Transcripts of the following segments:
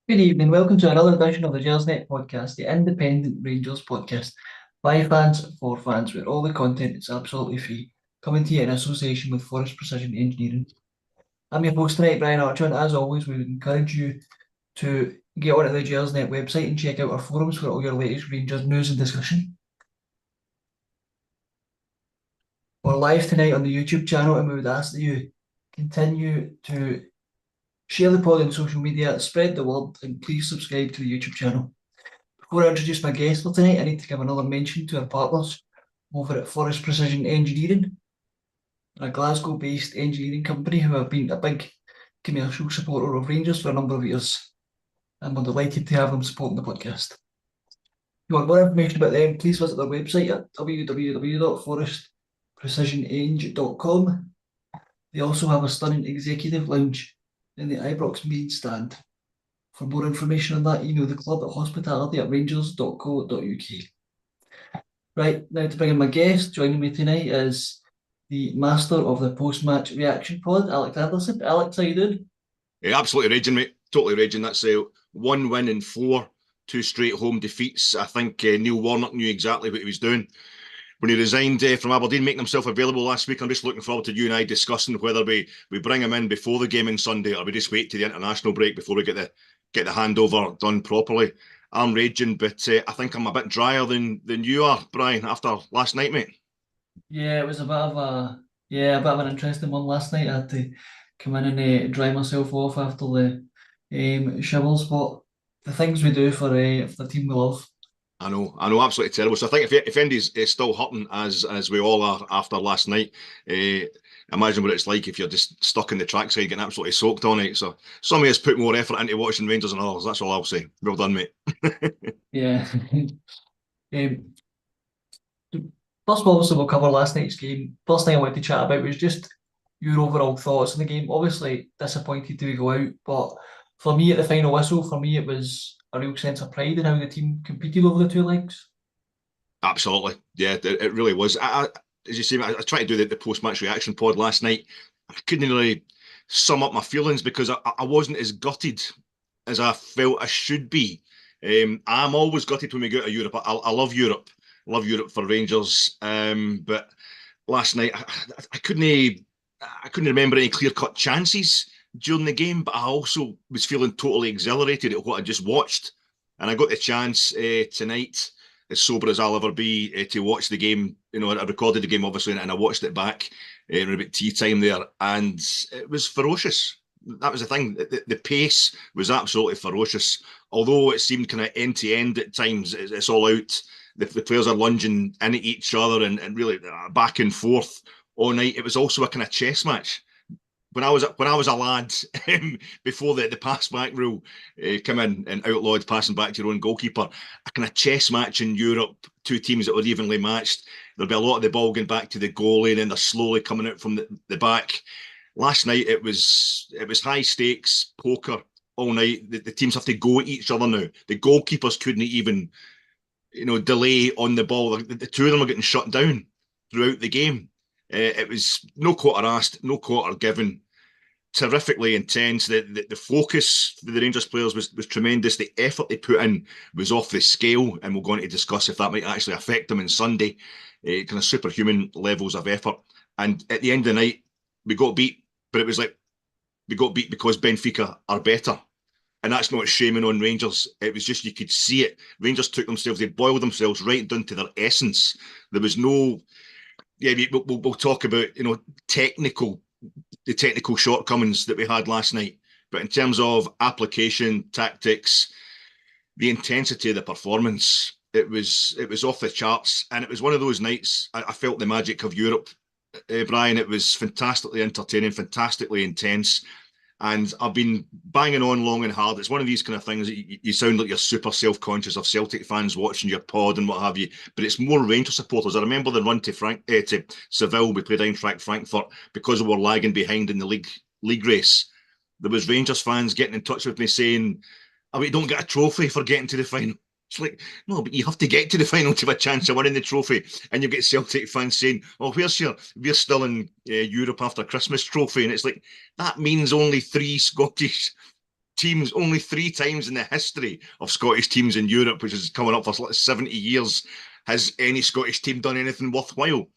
Good evening. Welcome to another edition of the Gersnet Podcast, the independent Rangers podcast. By fans, for fans, where all the content is absolutely free. Coming to you in association with Forrest Precision Engineering. I'm your host tonight, Brian Archer, and as always, we would encourage you to get onto the Gersnet website and check out our forums for all your latest Rangers news and discussion. We're live tonight on the YouTube channel, and we would ask that you continue to share the pod on social media, spread the word, and please subscribe to the YouTube channel. Before I introduce my guest for tonight, I need to give another mention to our partners over at Forrest Precision Engineering, a Glasgow-based engineering company who have been a big commercial supporter of Rangers for a number of years, and we're delighted to have them supporting the podcast. If you want more information about them, please visit their website at www.forestprecisioneng.com. They also have a stunning executive lounge in the Ibrox main stand. For more information on that, email the club at hospitality@rangers.co.uk. Right, now to bring in my guest, joining me tonight is the master of the post-match reaction pod, Alex Anderson. Alex, how you doing? Yeah, absolutely raging, mate. Totally raging. That's one win in four, two straight home defeats. I think Neil Warnock knew exactly what he was doing when he resigned from Aberdeen, making himself available last week. I'm just looking forward to you and I discussing whether we bring him in before the game on Sunday or we just wait to the international break before we get the handover done properly. I'm raging, but I think I'm a bit drier than you are, Brian, after last night, mate. Yeah, it was a bit of an interesting one last night. I had to come in and dry myself off after the shovels, but the things we do for the team we love. I know, absolutely terrible. So I think if Indy's still hurting as we all are after last night, imagine what it's like if you're just stuck in the trackside getting absolutely soaked on it. So some of us put more effort into watching Rangers than others. That's all I'll say. Well done, mate. Yeah. First of all, obviously, we'll cover last night's game. First thing I wanted to chat about was just your overall thoughts on the game. Obviously, disappointed to go out, but for me, at the final whistle, for me, it was a real sense of pride in how the team competed over the two legs. Absolutely. Yeah, it really was. As you say, I tried to do the post-match reaction pod last night. I couldn't really sum up my feelings because I wasn't as gutted as I felt I should be. I'm always gutted when we go to Europe. I love Europe. Love Europe for Rangers. But last night I couldn't remember any clear-cut chances during the game, but I also was feeling totally exhilarated at what I just watched. And I got the chance tonight, as sober as I'll ever be, to watch the game. You know, I recorded the game obviously, and I watched it back around about tea time there, and it was ferocious. That was the thing. The pace was absolutely ferocious. Although it seemed kind of end to end at times, it's all out. The players are lunging into each other and really back and forth all night. It was also a kind of chess match. When I was a lad, before the pass back rule came in and outlawed passing back to your own goalkeeper, a kind of chess match in Europe, two teams that were evenly matched. There'll be a lot of the ball going back to the goalie, and then they're slowly coming out from the back. Last night it was high stakes poker all night. The teams have to go at each other now. The goalkeepers couldn't even delay on the ball. The two of them are getting shut down throughout the game. It was no quarter asked, no quarter given. Terrifically intense. The focus for the Rangers players was tremendous. The effort they put in was off the scale, and we're going to discuss if that might actually affect them on Sunday. Kind of superhuman levels of effort. And at the end of the night, we got beat, but it was like we got beat because Benfica are better. And that's not shaming on Rangers. It was just, you could see it. Rangers took themselves, they boiled themselves right down to their essence. There was no, yeah, we'll talk about, the technical shortcomings that we had last night. But in terms of application, tactics, the intensity of the performance, it was off the charts. And it was one of those nights, I felt the magic of Europe, Brian. It was fantastically entertaining, fantastically intense. And I've been banging on long and hard. It's one of these kind of things that you sound like you're super self-conscious of Celtic fans watching your pod and what have you, but it's more Rangers supporters. I remember the run to Seville, we played Eintracht Frankfurt, because we were lagging behind in the league race. There was Rangers fans getting in touch with me saying, "Oh, we don't get a trophy for getting to the final." It's like, no, but you have to get to the final to have a chance of winning the trophy. And you get Celtic fans saying, "Oh, we're still in Europe after Christmas trophy." And it's like, that means only 3 Scottish teams, only 3 times in the history of Scottish teams in Europe, which is coming up for 70 years, has any Scottish team done anything worthwhile.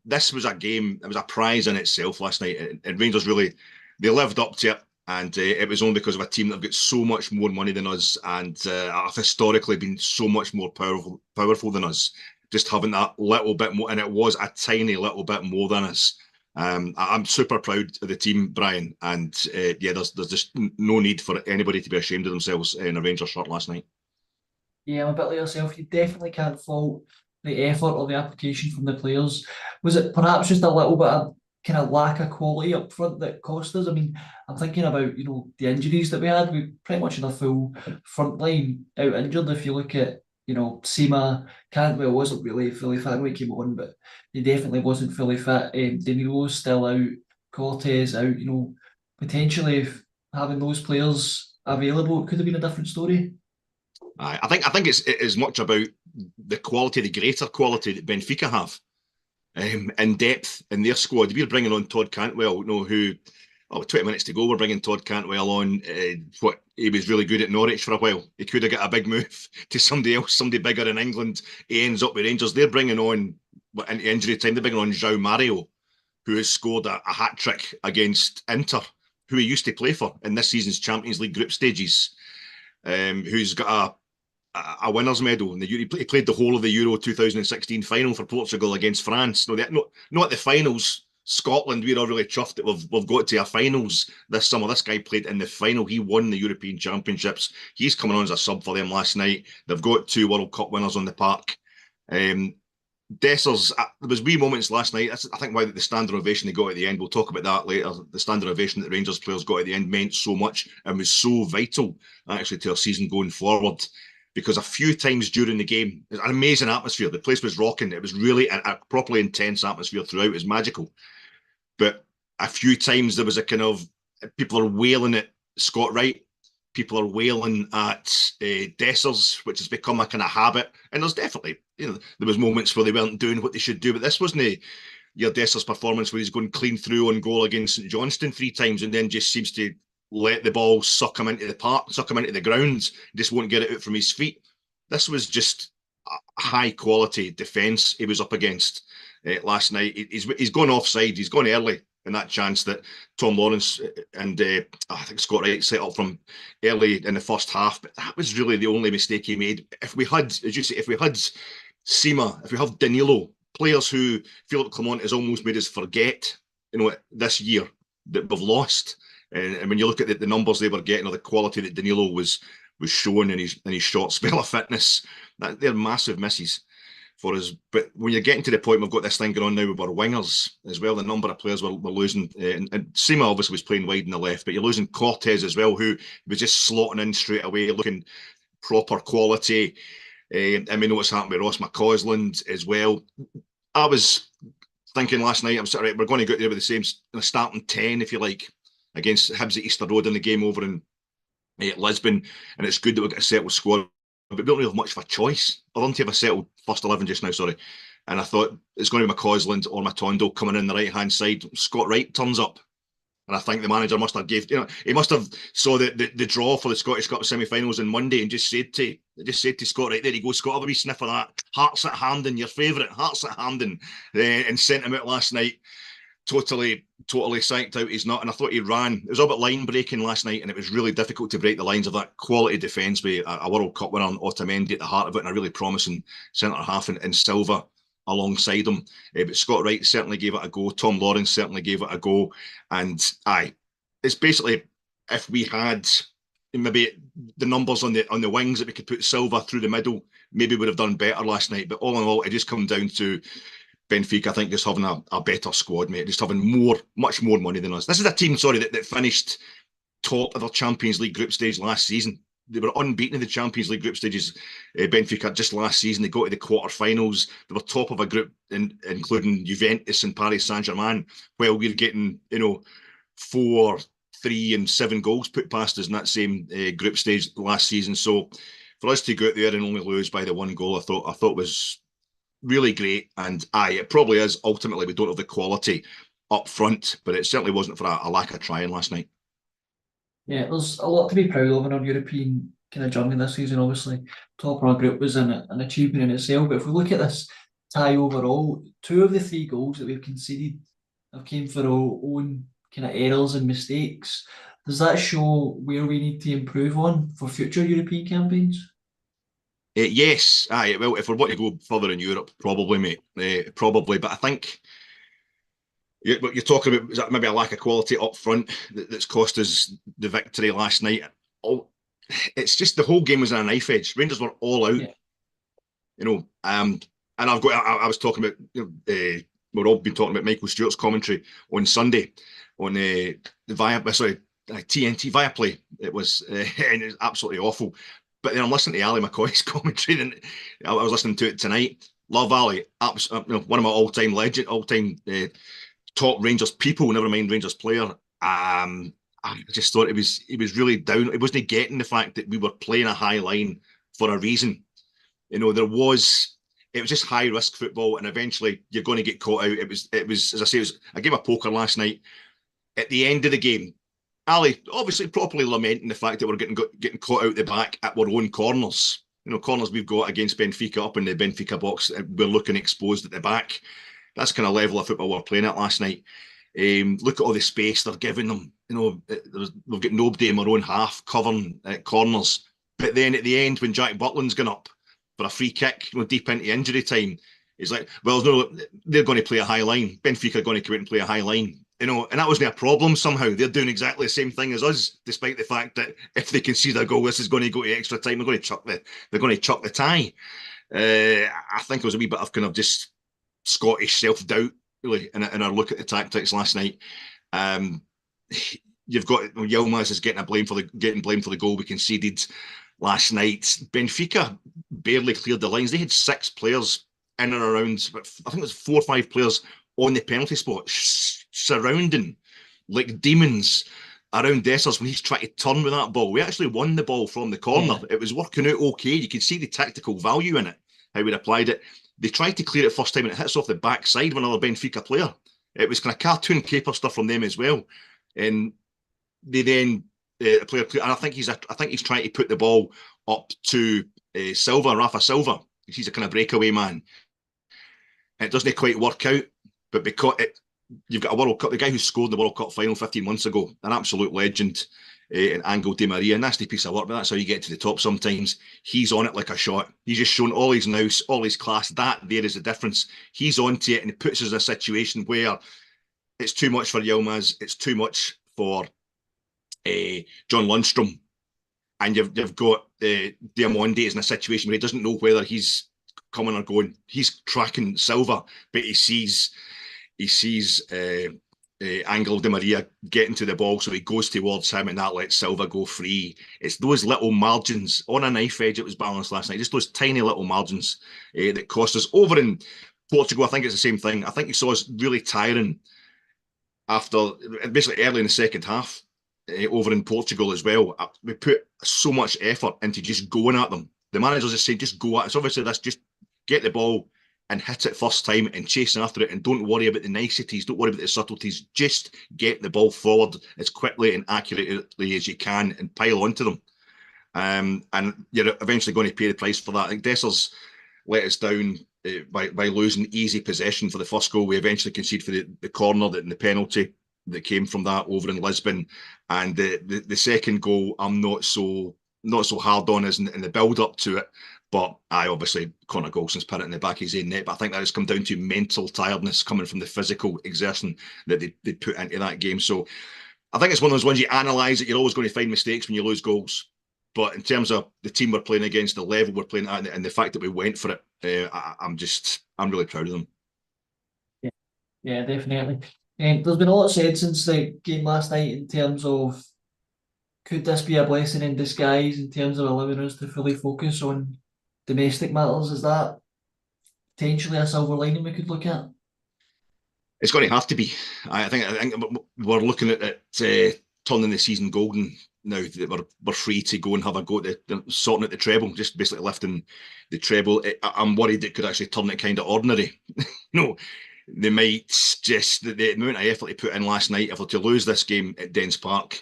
This was a game, it was a prize in itself last night, and Rangers really, they lived up to it. And it was only because of a team that have got so much more money than us and have historically been so much more powerful than us. Just having that little bit more, and it was a tiny little bit more than us. I'm super proud of the team, Brian. And yeah, there's just no need for anybody to be ashamed of themselves in a Rangers shirt last night. Yeah, I'm a bit like yourself. You definitely can't fault the effort or the application from the players. Was it perhaps just a little bit of kind of lack of quality up front that cost us? I mean, I'm thinking about, the injuries that we had. We pretty much had a full front line out injured. If you look at, Seema, Cantwell wasn't really fully fit when he came on, but he definitely wasn't fully fit. Danilo's still out, Cortez out, potentially if having those players available, it could have been a different story. I think it's as much about the quality, the greater quality that Benfica have in depth in their squad. We're bringing on Todd Cantwell, who, 20 minutes to go, we're bringing Todd Cantwell on. He was really good at Norwich for a while. He could have got a big move to somebody else, somebody bigger in England. He ends up with Rangers. They're bringing on, into injury time, they're bringing on João Mario, who has scored a hat-trick against Inter, who he used to play for in this season's Champions League group stages, who's got a winners medal. He played the whole of the Euro 2016 final for Portugal against France. Not at the finals. Scotland, we're all really chuffed that we've got to our finals this summer. This guy played in the final. He won the European Championships. He's coming on as a sub for them last night. They've got 2 World Cup winners on the park. Dessers, there was wee moments last night. That's, I think, why the standing ovation they got at the end. We'll talk about that later. The standing ovation that Rangers players got at the end meant so much and was so vital, actually, to our season going forward. Because a few times during the game, it was an amazing atmosphere. The place was rocking. It was really a properly intense atmosphere throughout. It was magical. But a few times there was a kind of, people are wailing at Scott Wright. People are wailing at Dessers, which has become a kind of habit. And there's definitely, there was moments where they weren't doing what they should do. But this wasn't your Dessers performance where he's going clean through on goal against St Johnstone 3 times and then just seems to let the ball suck him into the park, suck him into the ground, just won't get it out from his feet. This was just a high quality defence he was up against last night. He's gone offside. He's gone early in that chance that Tom Lawrence and I think Scott Wright set up from early in the first half. But that was really the only mistake he made. If we had, as you say, if we had Seema, if we have Danilo, players who Philip Clement has almost made us forget, this year that we've lost. And when you look at the numbers they were getting, or the quality that Danilo was showing in his short spell of fitness, they're massive misses for us. But when you're getting to the point, we've got this thing going on now with our wingers as well. The number of players we're losing, and Seema obviously was playing wide in the left, but you're losing Cortez as well, who was just slotting in straight away, looking proper quality. And we know what's happened with Ross McCausland as well. I was thinking last night, we're going to go there with the same starting 10, if you like, against Hibs at Easter Road in the game over in Lisbon, and it's good that we've got a settled squad, but we don't really have much of a choice. I don't have a settled first 11 just now, sorry. And I thought it's going to be McCausland or Matondo coming in the right-hand side. Scott Wright turns up, and I think the manager must have he must have saw the draw for the Scottish Cup semi-finals on Monday and just said to Scott Wright, there you go, Scott, have a wee sniff of that. Hearts at Hampden, your favourite, Hearts at Hampden, and sent him out last night. Totally psyched out he's not, and I thought he ran. It was all about line breaking last night, and it was really difficult to break the lines of that quality defence with a World Cup winner on Otamendi at the heart of it, and a really promising centre half in Silva alongside him. But Scott Wright certainly gave it a go. Tom Lawrence certainly gave it a go, and it's basically, if we had maybe the numbers on the wings that we could put Silva through the middle, maybe would have done better last night. But all in all, it just come down to Benfica, I think, just having a better squad, mate, just having much more money than us. This is a team, that finished top of their Champions League group stage last season. They were unbeaten in the Champions League group stages. Benfica just last season, they got to the quarter-finals. They were top of a group, including Juventus and Paris Saint-Germain, while we're getting, 4, 3 and 7 goals put past us in that same group stage last season. So for us to go out there and only lose by the 1 goal, I thought was really great. And it probably is. Ultimately, we don't have the quality up front, but it certainly wasn't for a lack of trying last night. Yeah, there's a lot to be proud of in our European kind of journey this season. Obviously, top of our group was an achievement in itself. But if we look at this tie overall, two of the three goals that we've conceded have came for our own kind of errors and mistakes. Does that show where we need to improve on for future European campaigns? Yes, aye. Well, if we're wanting to go further in Europe, probably, mate. Probably, but I think what you're talking about is that maybe a lack of quality up front that's cost us the victory last night. Oh, it's just the whole game was on a knife edge. Rangers were all out, Yeah, you know. And I was talking about, we've all been talking about Michael Stewart's commentary on Sunday on the TNT Viaplay. It was and it was absolutely awful. But then I'm listening to Ali McCoy's commentary, and I was listening to it tonight. Love Ali, one of my all-time top Rangers people, never mind Rangers player. I just thought it was really down. It wasn't getting the fact that we were playing a high line for a reason. It was just high risk football, and eventually you're going to get caught out. It was as I say, it was a game of poker last night. At the end of the game, Ali obviously properly lamenting the fact that we're getting caught out the back at our own corners. Corners we've got against Benfica up in the Benfica box, we're looking exposed at the back. That's kind of level of football we're playing at last night. Look at all the space they're giving them. We've got nobody in our own half covering corners. But then at the end, when Jack Butland's gone up for a free kick, deep into injury time, it's like, well, no, they're going to play a high line. Benfica are going to come out and play a high line. And that wasn't a problem somehow. They're doing exactly the same thing as us, despite the fact that if they concede a goal, this is going to go to extra time. They're going to chuck the tie. I think it was a wee bit of kind of just Scottish self-doubt, really, in our look at the tactics last night. You've got Yilmaz is getting blamed for the goal we conceded last night. Benfica barely cleared the lines. They had 6 players in and around, I think it was 4 or 5 players on the penalty spot, surrounding like demons around Dessers when he's trying to turn with that ball. We actually won the ball from the corner. yeah, It was working out okay. You could see the tactical value in it, how we'd applied it. They tried to clear it first time and it hits off the backside of another Benfica player. It was kind of cartoon caper stuff from them as well. And they then player, and I think he's trying to put the ball up to Rafa Silva. He's a kind of breakaway man. And it doesn't quite work out, but because you've got a World Cup, the guy who scored the World Cup final 15 months ago, an absolute legend, in Angel Di Maria, nasty piece of work, but that's how you get to the top sometimes. He's on it like a shot. He's just shown all his nous, all his class. That there is the difference. He's onto it, and it puts us in a situation where it's too much for Yilmaz, it's too much for John Lundstrom, and you've got Diamonde is in a situation where he doesn't know whether he's coming or going. He's tracking Silva, but he sees Angel Di Maria getting to the ball, so he goes towards him, and that lets Silva go free. It's those little margins on a knife edge. It was balanced last night. Just those tiny little margins that cost us. Over in Portugal, I think it's the same thing. I think you saw us really tiring after basically early in the second half. Over in Portugal as well, we put so much effort into just going at them. The managers just say, just go at it. So obviously that's just get the ball and hit it first time and chasing after it, and don't worry about the niceties, don't worry about the subtleties, just get the ball forward as quickly and accurately as you can and pile onto them. And you're eventually going to pay the price for that. I think Dessers let us down by losing easy possession for the first goal. We eventually conceded for the corner and the penalty that came from that over in Lisbon. And the second goal, I'm not so hard on as in the build up to it. But obviously Connor Golson's put it in the back of his own net. But I think that has come down to mental tiredness coming from the physical exertion that they put into that game. So I think it's one of those ones you analyse it. You're always going to find mistakes when you lose goals. But in terms of the team we're playing against, the level we're playing at, and the fact that we went for it, I'm really proud of them. yeah, yeah, definitely. There's been a lot said since the game last night in terms of could this be a blessing in disguise in terms of allowing us to fully focus on domestic matters? Is that potentially a silver lining we could look at? It's going to have to be. I think we're looking at it, turning the season golden now that we're free to go and have a go at sorting out the treble, just basically lifting the treble. I'm worried it could actually turn it kind of ordinary. They might just the amount of effort they put in last night. If they're to lose this game at Dens Park,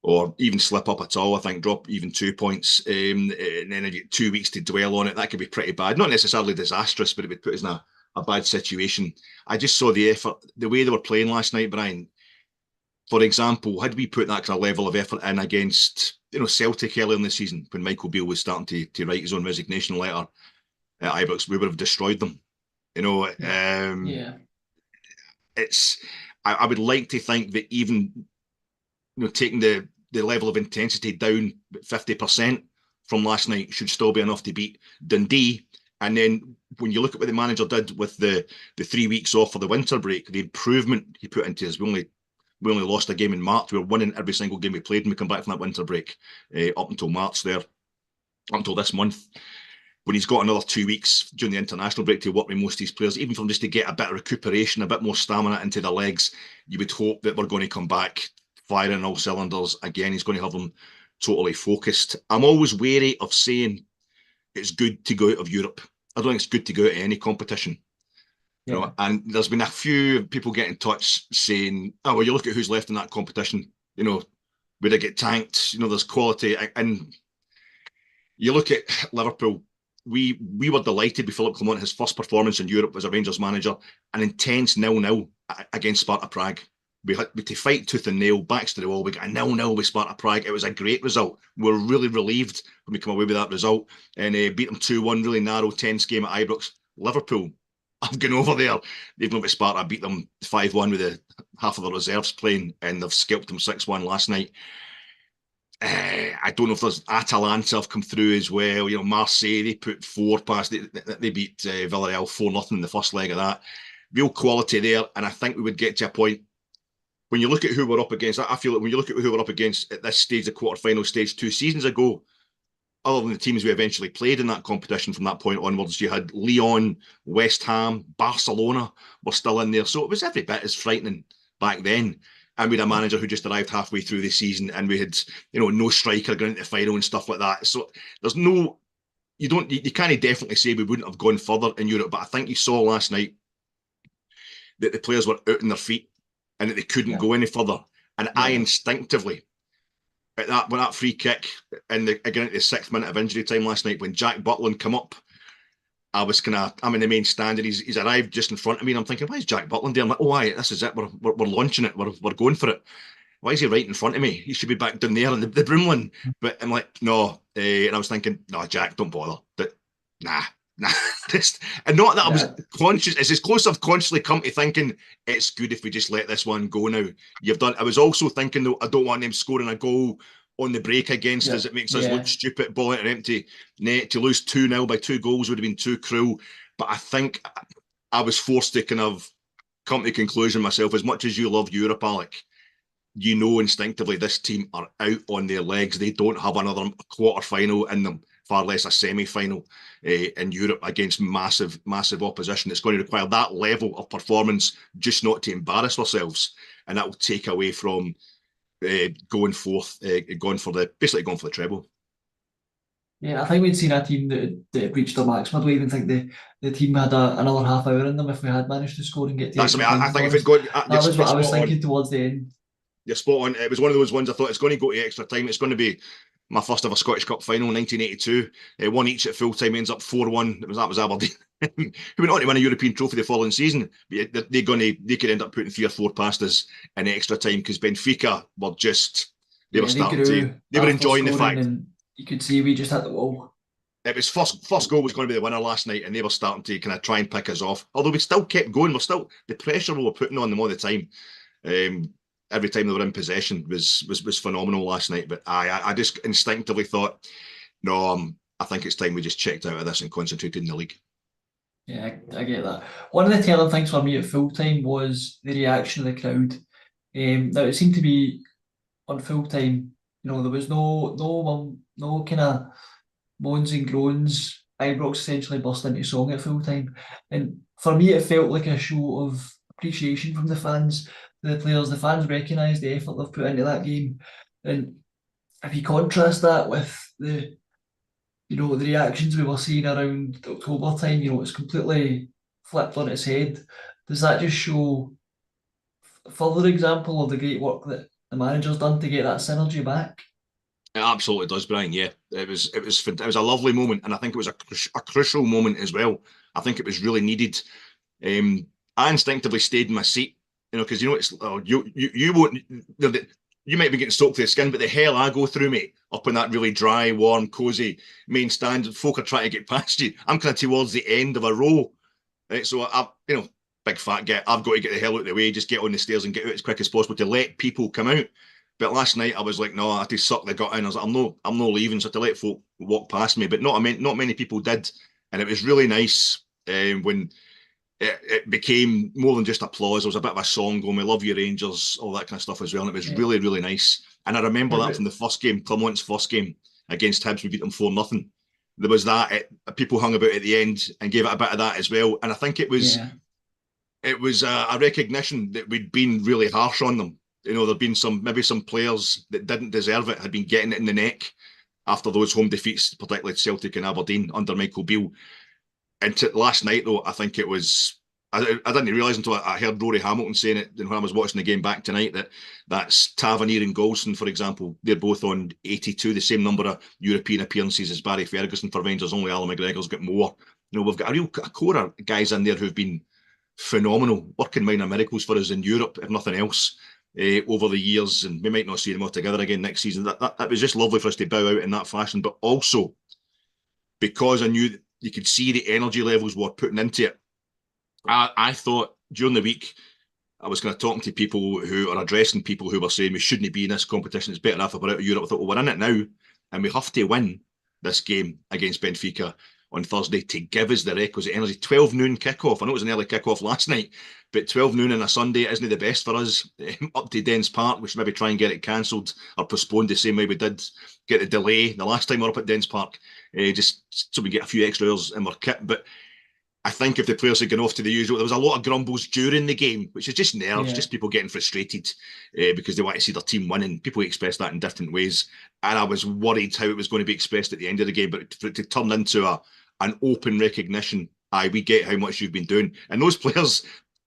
or even slip up at all. I think drop even 2 points, and then I get 2 weeks to dwell on it. That could be pretty bad. Not necessarily disastrous, but it would put us in a bad situation. I just saw the effort, the way they were playing last night, Brian. For example, had we put that kind of level of effort in against, Celtic earlier in the season when Michael Beale was starting to write his own resignation letter at Ibrox, we would have destroyed them. Yeah. I would like to think that even taking the level of intensity down 50% from last night should still be enough to beat Dundee. And then when you look at what the manager did with the 3 weeks off for the winter break, the improvement he put into us, we only lost a game in March. We were winning every single game we played when we come back from that winter break, up until March there, up until this month. When he's got another 2 weeks during the international break to work with most of these players, even from just to get a bit of recuperation, a bit more stamina into the legs, you would hope that we're going to come back firing all cylinders again. He's going to have them totally focused. I'm always wary of saying it's good to go out of Europe. I don't think it's good to go out of any competition. And there's been a few people get in touch saying, "Oh, well, you look at who's left in that competition. Would it get tanked? There's quality." And you look at Liverpool. We were delighted with Philip Clement. His first performance in Europe as a Rangers manager, an intense 0-0 against Sparta Prague. We had to fight tooth and nail, backs to the wall. We got a 0-0 with Sparta Prague. It was a great result. We were really relieved when we come away with that result and beat them 2-1, really narrow, tense game at Ibrox. Liverpool, I've gone over there. They've gone with Sparta, beat them 5-1 with half of the reserves playing, and they've scalped them 6-1 last night. I don't know if there's Atalanta have come through as well. Marseille, they put 4 past. They beat Villarreal 4-0 in the first leg of that. Real quality there, and I think we would get to a point when you look at who we're up against. I feel like when you look at who we're up against at this stage, the quarter-final stage 2 seasons ago, other than the teams we eventually played in that competition from that point onwards, you had Lyon, West Ham, Barcelona were still in there. So it was every bit as frightening back then. And we had a manager who just arrived halfway through the season, and we had, no striker going into the final and stuff like that. So there's no, you can't definitely say we wouldn't have gone further in Europe, but I think you saw last night that the players were out on their feet and that they couldn't go any further. And I instinctively, when that free kick again at the 6th minute of injury time last night, when Jack Butland come up, I'm in the main stand and he's arrived just in front of me, and I'm thinking, why is Jack Butland there? I'm like, oh, aye, this is it. We're launching it. We're going for it. Why is he right in front of me? He should be back down there in the broom. But I'm like, no. And I was thinking, no, Jack, don't bother. But nah. And not that I was conscious. It's as close I've consciously come to thinking it's good if we just let this one go now. I was also thinking, though, I don't want them scoring a goal on the break against us. It makes us look stupid, ball into an empty net. To lose 2-0 by 2 goals would have been too cruel. But I think I was forced to kind of come to the conclusion myself, as much as you love Europe, Alec, instinctively this team are out on their legs. They don't have another quarter-final in them, far less a semi-final in Europe against massive opposition. It's going to require that level of performance just not to embarrass ourselves, and that will take away from going for the treble. Yeah, I think we'd seen a team that reached their maximum. I don't even think the team had another half hour in them if we had managed to score and get to. That's I think if it got that was what I was thinking towards the end. You're spot on. It was one of those ones I thought it's going to go to extra time. It's going to be my first ever Scottish Cup final in 1982. One each at full time, ends up 4-1. That was Aberdeen, who went on to win a European trophy the following season. But they could end up putting 3 or 4 past us in extra time because Benfica were just they were enjoying the fact. And you could see we just had the wall. It was first goal was going to be the winner last night, and they were starting to kind of try and pick us off. Although we still kept going, the pressure we were putting on them all the time. Every time they were in possession was phenomenal last night. But I just instinctively thought, no, I think it's time we just checked out of this and concentrated in the league. Yeah, I get that. One of the telling things for me at full time was the reaction of the crowd. Now it seemed to be on full time. There was no kind of moans and groans. Ibrox essentially burst into song at full time, and for me it felt like a show of appreciation from the fans. The players, the fans recognise the effort they've put into that game, and if you contrast that with the reactions we were seeing around October time, it's completely flipped on its head. Does that just show further example of the great work that the manager's done to get that synergy back. It absolutely does, Brian. Yeah, it was a lovely moment, and I think it was a crucial moment as well. I think it was really needed. I instinctively stayed in my seat, because it's you won't. You might be getting soaked to the skin, but the hell I go through, mate, up in that really dry, warm, cosy main stand. Folk are trying to get past you. I'm kind of towards the end of a row, right? So big fat get. I've got to get the hell out of the way. Just get on the stairs and get out as quick as possible to let people come out. But last night I was like, no, I had to suck the gut in. I was like, I'm no leaving, so I had to let folk walk past me. But not many people did, and it was really nice when it became more than just applause. There was a bit of a song going, "We love you, Rangers," all that kind of stuff as well. And it was really, really nice. And I remember that from the first game, Clermont's first game against Hibs, we beat them 4-0. There was that. People hung about at the end and gave it a bit of that as well. And I think it was a recognition that we'd been really harsh on them. There'd been some players that didn't deserve it, had been getting it in the neck after those home defeats, particularly Celtic and Aberdeen under Michael Beale. And last night, though, I think it was. I didn't realise until I heard Rory Hamilton saying it when I was watching the game back tonight that's Tavernier and Goldson, for example. They're both on 82, the same number of European appearances as Barry Ferguson for Rangers. Only Alan McGregor's got more. We've got a core of guys in there who've been phenomenal, working minor miracles for us in Europe, if nothing else, over the years. And we might not see them all together again next season. That was just lovely for us to bow out in that fashion, but also because I knew you could see the energy levels we're putting into it. I thought during the week I was kind of talking to people who are addressing people who were saying we shouldn't be in this competition. It's better if we're out of Europe. I thought, well, we're in it now, and we have to win this game against Benfica on Thursday to give us the requisite energy. 12 noon kickoff. I know it was an early kickoff last night, but 12 noon on a Sunday isn't the best for us. Up to Dens Park, we should maybe try and get it cancelled or postponed the same way we did get the delay the last time we were up at Dens Park, just so we get a few extra hours in our kit. But I think if the players had gone off to the usual, there was a lot of grumbles during the game, which is just nerves, just people getting frustrated because they want to see their team winning. People express that in different ways. And I was worried how it was going to be expressed at the end of the game, but for it to turn into an open recognition, we get how much you've been doing. And those players,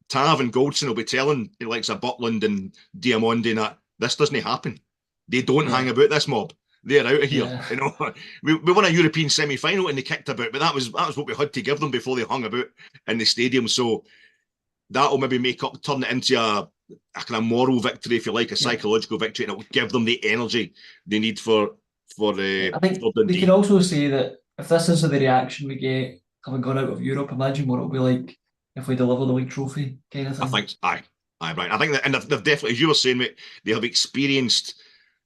Tav and Goldson, will be telling the likes of Butland and Diamondi that this doesn't happen. They don't hang about this mob. They're out of here. We won a European semi-final and they kicked about, but that was what we had to give them before they hung about in the stadium. So that'll maybe turn it into a kind of moral victory, if you like, a psychological victory, and it'll give them the energy they need for I think we can also say that if this is the reaction we get having gone out of Europe, imagine what it'll be like if we deliver the league trophy kind of thing. I think, right. I think that, and they've definitely, as you were saying, mate, they have experienced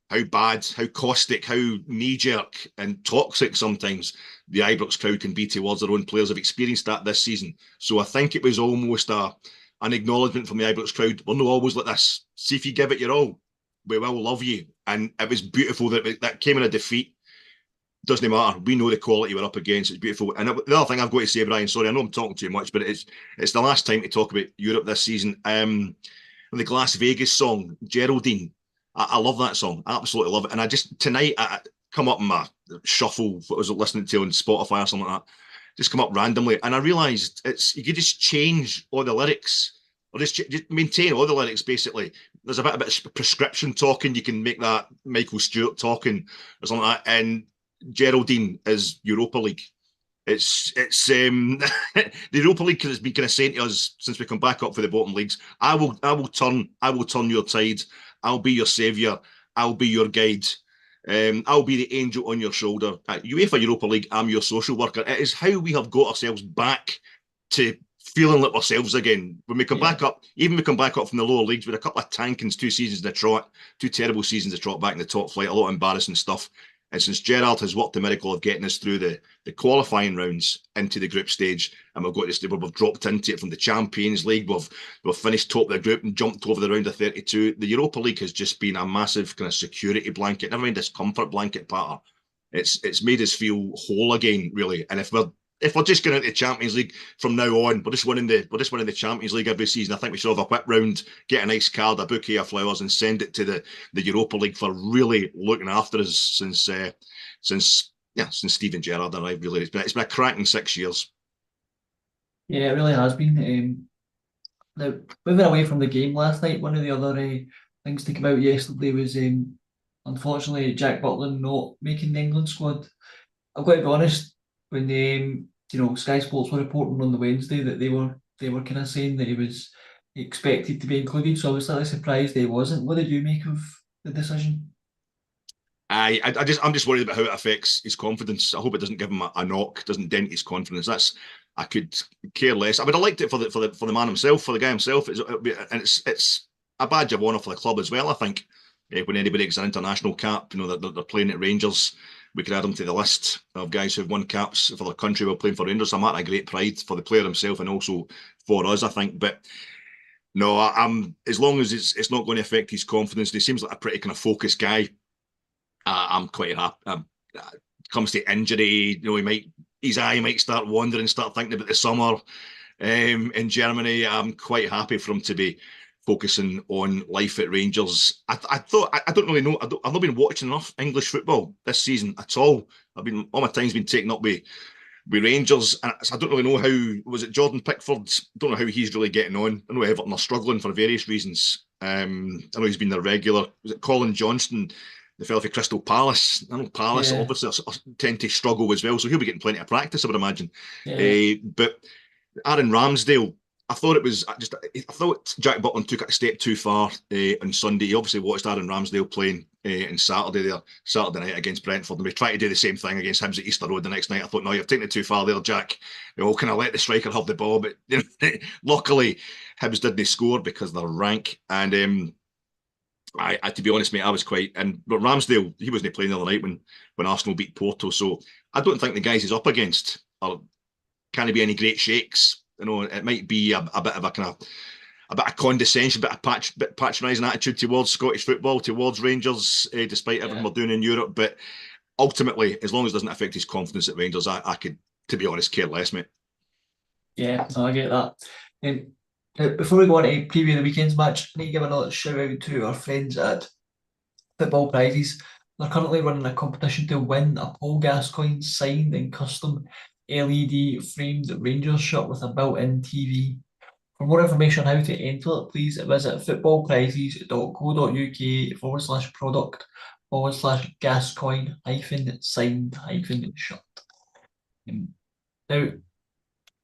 how bad, how caustic, how knee-jerk and toxic sometimes the Ibrox crowd can be towards their own players. Have experienced that this season. So I think it was almost an acknowledgement from the Ibrox crowd. We're not always like this. See, if you give it your all, we will love you. And it was beautiful that came in a defeat. Doesn't matter. We know the quality we're up against. It's beautiful. And the other thing I've got to say, Brian, sorry, I know I'm talking too much, but it's the last time to talk about Europe this season. The Las Vegas song, Geraldine. I love that song. I absolutely love it. And tonight, I come up in my shuffle, what I was listening to on Spotify or something like that, just come up randomly. And I realised you could just change all the lyrics, or just maintain all the lyrics, basically. There's a bit of prescription talking. You can make that Michael Stewart talking or something like that. And Geraldine is Europa League. It's the Europa League has been kind of saying to us since we come back up for the bottom leagues, I will turn your tide. I'll be your saviour. I'll be your guide. I'll be the angel on your shoulder. At UEFA Europa League, I'm your social worker. It is how we have got ourselves back to feeling like ourselves again. When we come back up, even we come back up from the lower leagues with a couple of tankings, 2 seasons in the trot, 2 terrible seasons of trot back in the top flight, a lot of embarrassing stuff. And since Gerrard has worked the miracle of getting us through the qualifying rounds into the group stage, and we've dropped into it from the Champions League, we've finished top of the group and jumped over the round of 32. The Europa League has just been a massive kind of security blanket, never mind this comfort blanket patter. It's made us feel whole again, really. And if we're just going into the Champions League from now on, we're just winning the Champions League every season. I think we should have a whip round, get a nice card, a bouquet of flowers, and send it to the Europa League for really looking after us since Steven Gerrard arrived. Really, it's been a cracking 6 years. Yeah, it really has been. Now, moving away from the game last night, one of the other things to come out yesterday was unfortunately Jack Butland not making the England squad. I've got to be honest, when Sky Sports were reporting on the Wednesday that they were kind of saying that he was expected to be included, so I was slightly surprised he wasn't. What did you make of the decision? I'm just worried about how it affects his confidence. I hope it doesn't give him a knock, doesn't dent his confidence. I could care less. I would have liked it for the man himself, for the guy himself. It's a badge of honour for the club as well. I think when anybody gets an international cap, that they're playing at Rangers, we could add them to the list of guys who've won caps for their country while playing for Rangers. I'm at a great pride for the player himself and also for us, I think. But no, I'm as long as it's not going to affect his confidence. He seems like a pretty kind of focused guy. I'm quite happy. Comes to injury, his eye might start wandering, start thinking about the summer in Germany. I'm quite happy for him to be focusing on life at Rangers. I don't really know. I've not been watching enough English football this season at all. All my time's been taken up with Rangers, and so I don't really know how. Was it Jordan Pickford? Don't know how he's really getting on. I know Everton are struggling for various reasons. I know he's been their regular. Was it Colin Johnston, the fellow for Crystal Palace? I know Palace obviously tend to struggle as well, so he'll be getting plenty of practice, I would imagine. Yeah. But Aaron Ramsdale, I thought Jack Butland took it a step too far on Sunday. He obviously watched Aaron Ramsdale playing on Saturday night against Brentford, and we tried to do the same thing against Hibs at Easter Road the next night. I thought, no, you've taken it too far there, Jack. Kind of let the striker have the ball, but luckily Hibs didn't score because they're rank. And I to be honest, mate, I was but Ramsdale, he wasn't playing the other night when Arsenal beat Porto, so I don't think the guys he's up against can't be any great shakes. It might be a bit of a bit of condescension, a bit patronising attitude towards Scottish football, towards Rangers, despite everything we're doing in Europe. But ultimately, as long as it doesn't affect his confidence at Rangers, I could, to be honest, care less, mate. Yeah, no, I get that. Before we go on to preview the weekend's match, I need to give another shout out to our friends at Football Prizes. They're currently running a competition to win a Paul Gascoigne signed and custom LED framed Rangers shirt with a built-in TV. For more information on how to enter it, please visit footballprizes.co.uk/product/Gascoigne-signed-shirt. Now,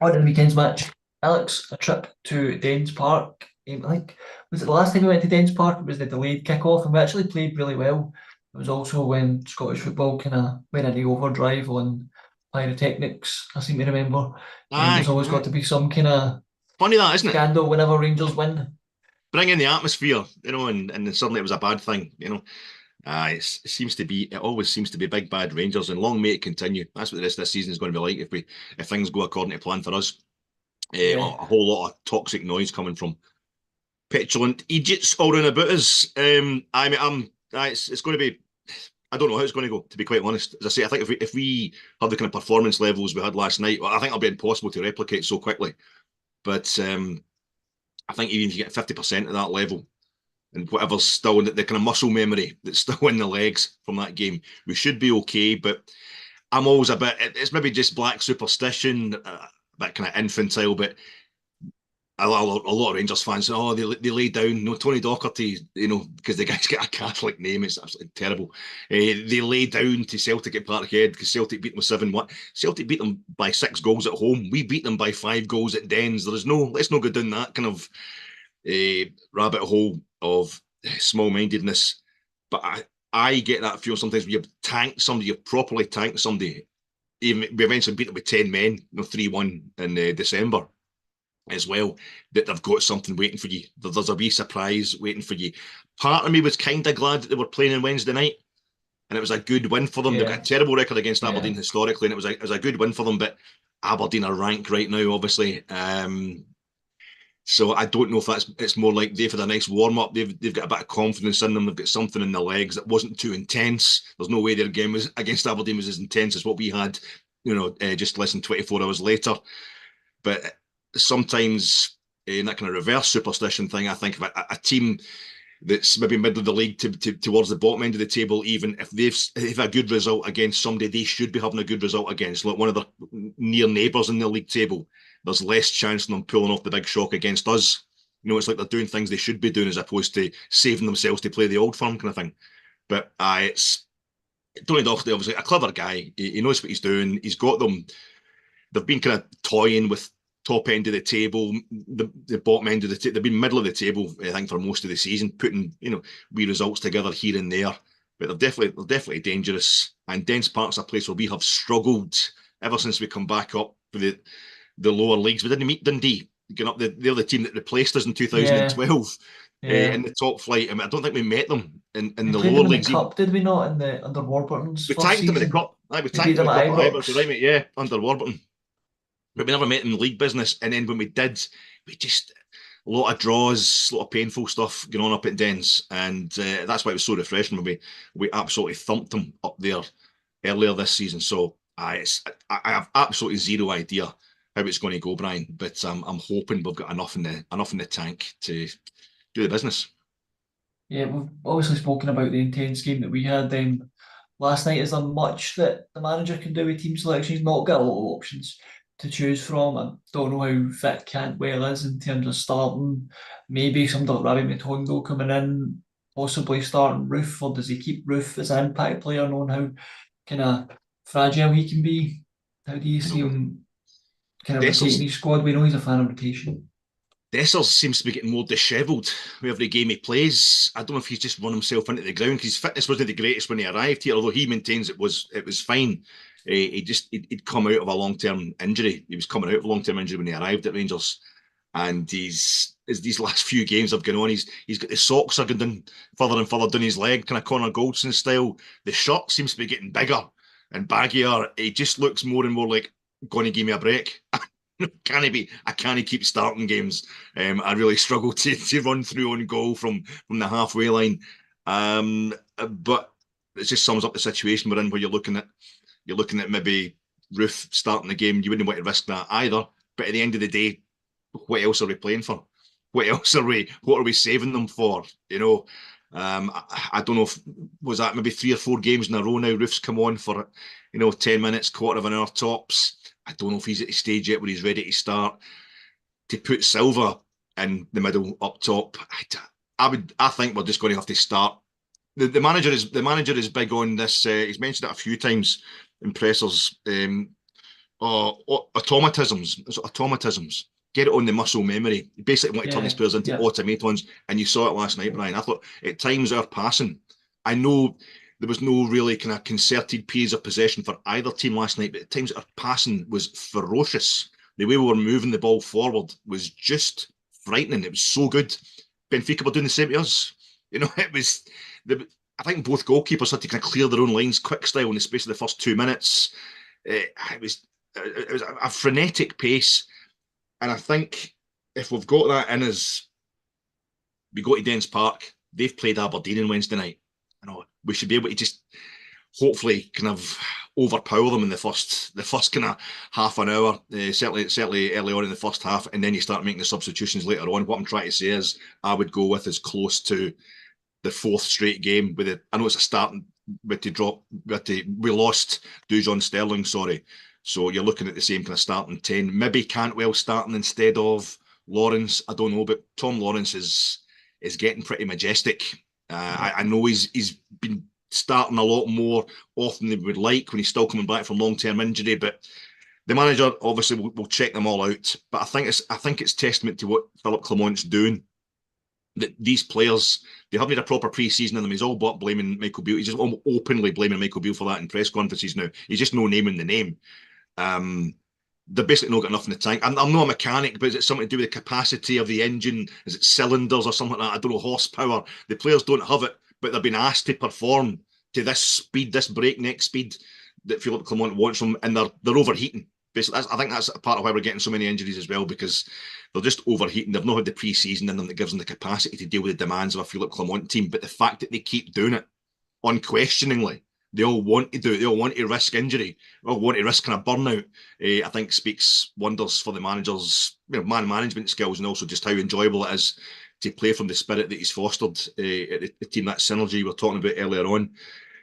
on the weekend's match, Alex, a trip to Dens Park. I think, was it the last time we went to Dens Park? It was the delayed kick-off, and we actually played really well. It was also when Scottish football kind of went into overdrive on pyrotechnics, I seem to remember. There's always got to be some kind of funny that, isn't it? Scandal whenever Rangers win. Bring in the atmosphere, and then suddenly it was a bad thing, it always seems to be big bad Rangers, and long may it continue. That's what this season is going to be like if things go according to plan for us. A whole lot of toxic noise coming from petulant idiots all around about us. It's going to be. I don't know how it's going to go, to be quite honest. As I say, I think if we have the kind of performance levels we had last night, I think it'll be impossible to replicate so quickly. But I think even if you get 50% of that level, and whatever's still in the kind of muscle memory that's still in the legs from that game, we should be okay. But I'm always it's maybe just black superstition, a bit kind of infantile, but a lot of Rangers fans, they lay down. No, Tony Docherty, because the guy's got a Catholic name, it's absolutely terrible. They lay down to Celtic at Parkhead because Celtic beat them with 7-1. Celtic beat them by 6 goals at home. We beat them by 5 goals at Dens. Let's not go down that kind of rabbit hole of small-mindedness. But I get that feel sometimes when you've tanked somebody, you've properly tanked somebody. Even we eventually beat them with 10 men, 3-1 in December as well, that they've got something waiting for you. There's a wee surprise waiting for you. Part of me was kind of glad that they were playing on Wednesday night, and it was a good win for them. They've got a terrible record against Aberdeen historically, and it was a good win for them, but Aberdeen are ranked right now, obviously. So I don't know if it's more like they've had a nice warm-up. They've got a bit of confidence in them. They've got something in their legs that wasn't too intense. There's no way their game was against Aberdeen was as intense as what we had, just less than 24 hours later. But sometimes in that kind of reverse superstition thing, I think of a team that's maybe middle of the league towards the bottom end of the table, even if they've a good result against somebody they should be having a good result against, like one of their near neighbours in the league table, there's less chance of them pulling off the big shock against us. It's like they're doing things they should be doing as opposed to saving themselves to play the old firm kind of thing. But it's Tony Docherty, obviously a clever guy. He knows what he's doing. He's got them. They've been kind of toying with top end of the table, the bottom end of the table. They've been middle of the table, I think, for most of the season, putting wee results together here and there. But they're definitely dangerous. And Dens Park's a place where we have struggled ever since we come back up for the lower leagues. We didn't meet Dundee. They're the team that replaced us in 2012 in the top flight. I mean, I don't think we met them in the played lower them in leagues. The cup, did we not? Under Warburton's We first tanked them in the season. cup. We We tanked beat them them in the at cup at Ibrox. Ibrox, right, mate? Yeah, under Warburton. But we never met in league business. And then when we did, we just a lot of draws, a lot of painful stuff going on up at Dens, and that's why it was so refreshing when we absolutely thumped them up there earlier this season. So I have absolutely zero idea how it's going to go, Brian. But I'm hoping we've got enough in the tank to do the business. Yeah, we've obviously spoken about the intense game that we had last night. Is there much that the manager can do with team selection? He's not got a lot of options to choose from. I don't know how fit Cantwell is in terms of starting. Maybe somebody like Rabbi Matondo coming in, possibly starting Roof, or does he keep Roof as an impact player, knowing how kind of fragile he can be? How do you see him kind of rotating his squad? We know he's a fan of rotation. Dessers seems to be getting more dishevelled with every game he plays. I don't know if he's just run himself into the ground because his fitness wasn't the greatest when he arrived here, although he maintains it was fine. He'd come out of a long-term injury. He was coming out of a long-term injury when he arrived at Rangers. And as these last few games have gone on, he's got the socks are going down further and further down his leg, kind of Connor Goldson style. The shirt seems to be getting bigger and baggier. He just looks more and more like, going to give me a break. I can't keep starting games. I really struggle to run through on goal from the halfway line. But it just sums up the situation we're in, where you're looking at maybe Roof starting the game. You wouldn't want to risk that either. But at the end of the day, what else are we playing for? What are we saving them for? I don't know if was that maybe 3 or 4 games in a row now. Roof's come on for 10 minutes, quarter of an hour tops. I don't know if he's at the stage yet where he's ready to start. To put Silva in the middle up top, I think we're just going to have to start. The manager is big on this. He's mentioned it a few times in pressers. Automatisms. Get it on the muscle memory. You basically want to turn these players into automatons, and you saw it last night, Brian. I thought at times our passing, I know there was no really kind of concerted periods of possession for either team last night, but at times our passing was ferocious. The way we were moving the ball forward was just frightening. It was so good. Benfica were doing the same to us. It was. I think both goalkeepers had to kind of clear their own lines quick style in the space of the first 2 minutes. It was a frenetic pace. And I think if we've got that in us, we go to Dens Park. They've played Aberdeen on Wednesday night. We should be able to just hopefully kind of overpower them in the first kind of half an hour. Certainly early on in the first half, and then you start making the substitutions later on. What I'm trying to say is, I would go with as close to the 4th straight game with it. I know it's a start, but we lost Dujon Sterling. Sorry. So you're looking at the same kind of starting 10. Maybe Cantwell starting instead of Lawrence. I don't know, but Tom Lawrence is getting pretty majestic. I know he's been starting a lot more often than we would like when he's still coming back from long-term injury. But the manager obviously will check them all out. But I think it's testament to what Philip Clement's doing, that these players, they haven't had a proper pre-season in them. He's all but blaming Michael Beale. He's just openly blaming Michael Beale for that in press conferences now. He's just no naming the name. They're basically not got enough in the tank. I'm not a mechanic, but is it something to do with the capacity of the engine? Is it cylinders or something like that? I don't know, horsepower. The players don't have it, but they're being asked to perform to this speed, this breakneck speed that Philip Clement wants them, and they're overheating. Basically, I think that's part of why we're getting so many injuries as well, because they're just overheating. They've not had the pre-season in them that gives them the capacity to deal with the demands of a Philip Clement team. But the fact that they keep doing it unquestioningly, they all want to do it. They all want to risk injury. They all want to risk kind of burnout. I think speaks wonders for the manager's man management skills, and also just how enjoyable it is to play from the spirit that he's fostered at the team. That synergy we were talking about earlier on.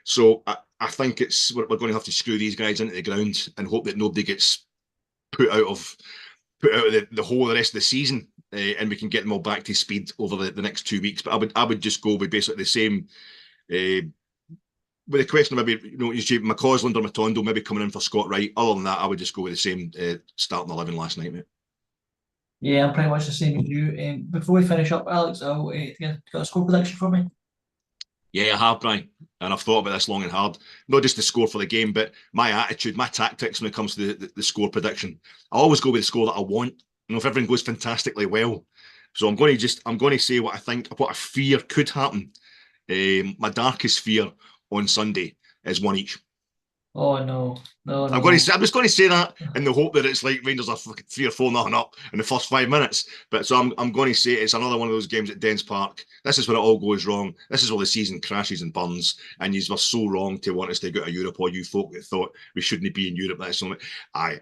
So I think we're going to have to screw these guys into the ground and hope that nobody gets put out put out the whole of the rest of the season, and we can get them all back to speed over the next 2 weeks. But I would just go with basically the same. With the question of maybe, McCausland or Matondo maybe coming in for Scott Wright. Other than that, I would just go with the same starting 11 last night, mate. Yeah, I'm pretty much the same as you. Before we finish up, Alex, got a score prediction for me? Yeah, I have, Brian. And I've thought about this long and hard. Not just the score for the game, but my attitude, my tactics when it comes to the score prediction. I always go with the score that I want. If everything goes fantastically well. So I'm going to say what I think, what I fear could happen. My darkest fear on Sunday is 1 each. Oh no. I'm just going to say that in the hope that it's like Rangers are 3 or 4-0 up in the first 5 minutes. But so I'm going to say it's another one of those games at Dens Park. This is where it all goes wrong. This is where the season crashes and burns. And you were so wrong to want us to go to Europe, or you folk that thought we shouldn't be in Europe. That's something. I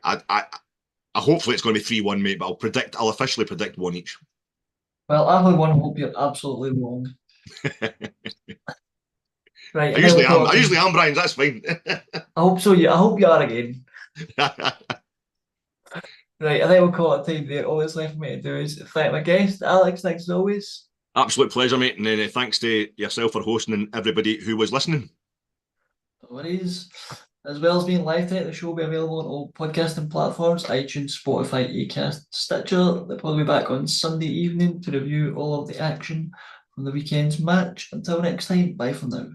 hopefully it's going to be 3-1, mate. But I'll officially predict 1 each. Well, I have one hope you're absolutely wrong. Right, I usually am, Brian. That's fine. I hope so. Yeah, I hope you are again. Right, I think we'll call it time there. All that's left for me to do is thank my guest, Alex. Thanks as always. Absolute pleasure, mate. And thanks to yourself for hosting and everybody who was listening. No worries. As well as being live tonight, the show will be available on all podcasting platforms: iTunes, Spotify, Acast, Stitcher. They'll probably be back on Sunday evening to review all of the action from the weekend's match. Until next time, bye for now.